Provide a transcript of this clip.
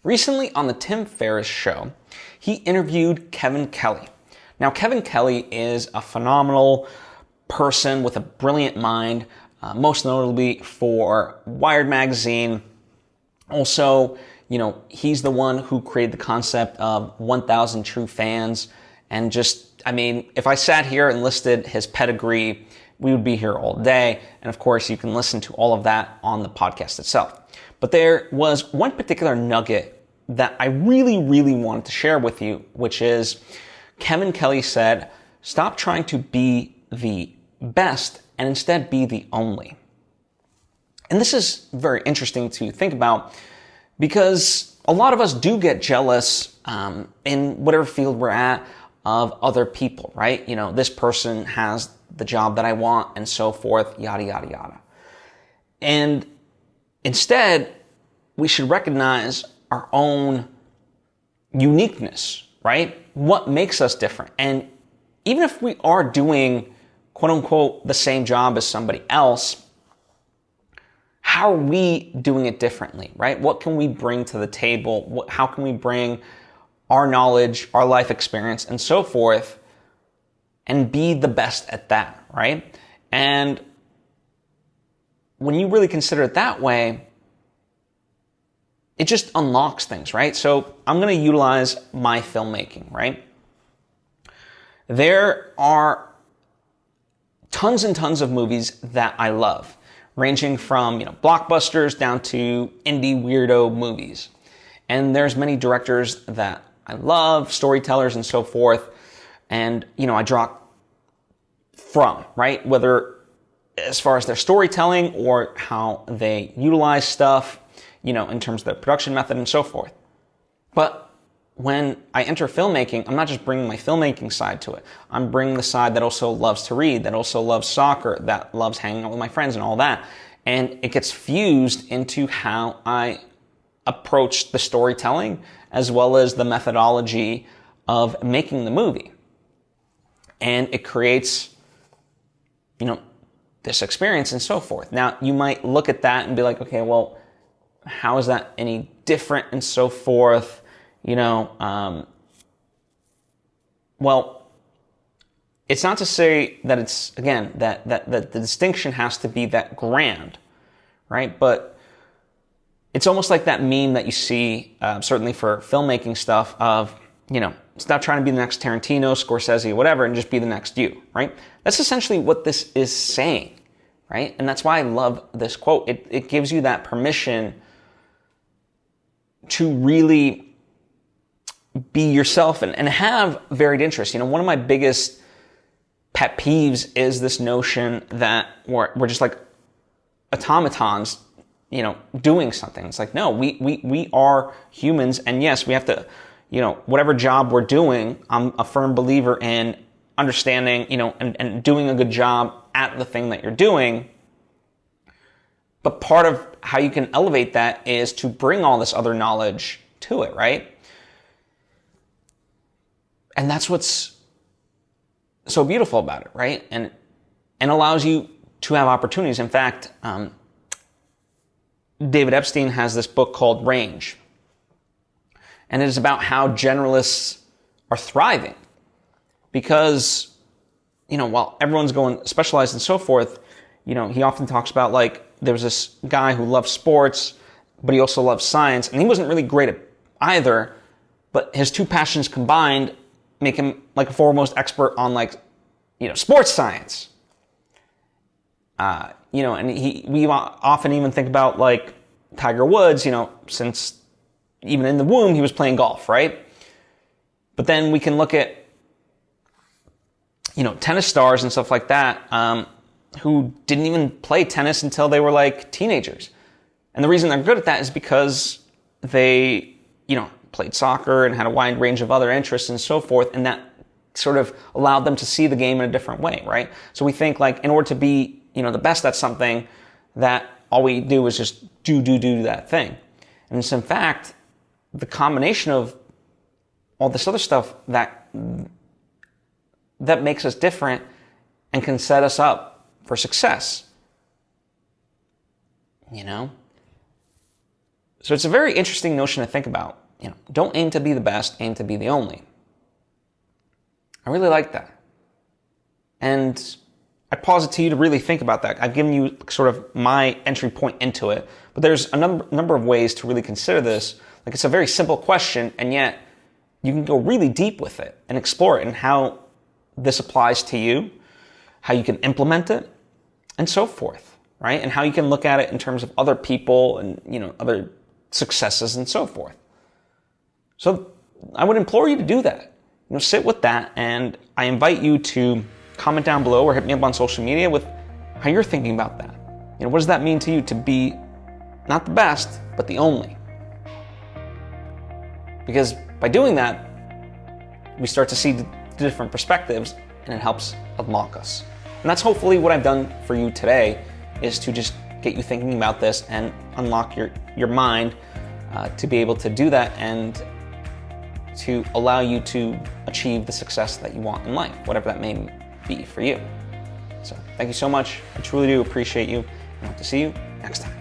Recently on the Tim Ferriss show, he interviewed Kevin Kelly. Now, Kevin Kelly is a phenomenal person with a brilliant mind, most notably for Wired magazine. Also, he's the one who created the concept of 1,000 true fans. And if I sat here and listed his pedigree, we would be here all day. And of course, you can listen to all of that on the podcast itself. But there was one particular nugget that I really, really wanted to share with you, which is Kevin Kelly said, stop trying to be the best and instead be the only. And this is very interesting to think about because a lot of us do get jealous in whatever field we're at of other people, right? This person has the job that I want and so forth, yada, yada, yada. And instead, we should recognize our own uniqueness, right? What makes us different? And even if we are doing, quote unquote, the same job as somebody else, how are we doing it differently, right? What can we bring to the table? How can we bring our knowledge, our life experience, and so forth, and be the best at that, right? And when you really consider it that way, it just unlocks things, right? So I'm going to utilize my filmmaking, right? There are tons and tons of movies that I love, ranging from, blockbusters down to indie weirdo movies. And there's many directors that I love, storytellers and so forth. And, I draw from, right? Whether as far as their storytelling or how they utilize stuff, in terms of the production method and so forth. But when I enter filmmaking, I'm not just bringing my filmmaking side to it. I'm bringing the side that also loves to read, that also loves soccer, that loves hanging out with my friends and all that. And it gets fused into how I approach the storytelling as well as the methodology of making the movie. And it creates, this experience and so forth. Now, you might look at that and be like, okay, well, how is that any different and so forth? Well, it's not to say that it's, again, that the distinction has to be that grand, right? But it's almost like that meme that you see, certainly for filmmaking stuff of, stop trying to be the next Tarantino, Scorsese, whatever, and just be the next you, right? That's essentially what this is saying, right? And that's why I love this quote. It gives you that permission to really be yourself and have varied interests. One of my biggest pet peeves is this notion that we're just like automatons, doing something. It's like, no, we are humans, and yes, we have to, whatever job we're doing, I'm a firm believer in understanding, and doing a good job at the thing that you're doing. But part of how you can elevate that is to bring all this other knowledge to it, right? And that's what's so beautiful about it, right? And allows you to have opportunities. In fact, David Epstein has this book called Range. And it is about how generalists are thriving. Because, while everyone's going specialized and so forth, he often talks about there was this guy who loved sports, but he also loved science, and he wasn't really great at either, but his two passions combined make him like a foremost expert on sports science. And we often even think about Tiger Woods, since even in the womb he was playing golf, right? But then we can look at, tennis stars and stuff like that, who didn't even play tennis until they were teenagers. And the reason they're good at that is because they, played soccer and had a wide range of other interests and so forth. And that sort of allowed them to see the game in a different way, right? So we think in order to be, the best at something, that all we do is just do that thing. And it's in fact the combination of all this other stuff that makes us different and can set us up for success. So it's a very interesting notion to think about. Don't aim to be the best, aim to be the only. I really like that. And I pause it to you to really think about that. I've given you sort of my entry point into it, but there's a number of ways to really consider this. Like, it's a very simple question, and yet you can go really deep with it and explore it and how this applies to you, how you can implement it, and so forth, right? And how you can look at it in terms of other people and, other successes and so forth. So I would implore you to do that. Sit with that, and I invite you to comment down below or hit me up on social media with how you're thinking about that. What does that mean to you to be not the best, but the only? Because by doing that, we start to see the different perspectives, and it helps unlock us. And that's hopefully what I've done for you today, is to just get you thinking about this and unlock your mind to be able to do that and to allow you to achieve the success that you want in life, whatever that may be for you. So thank you so much. I truly do appreciate you, and I hope to see you next time.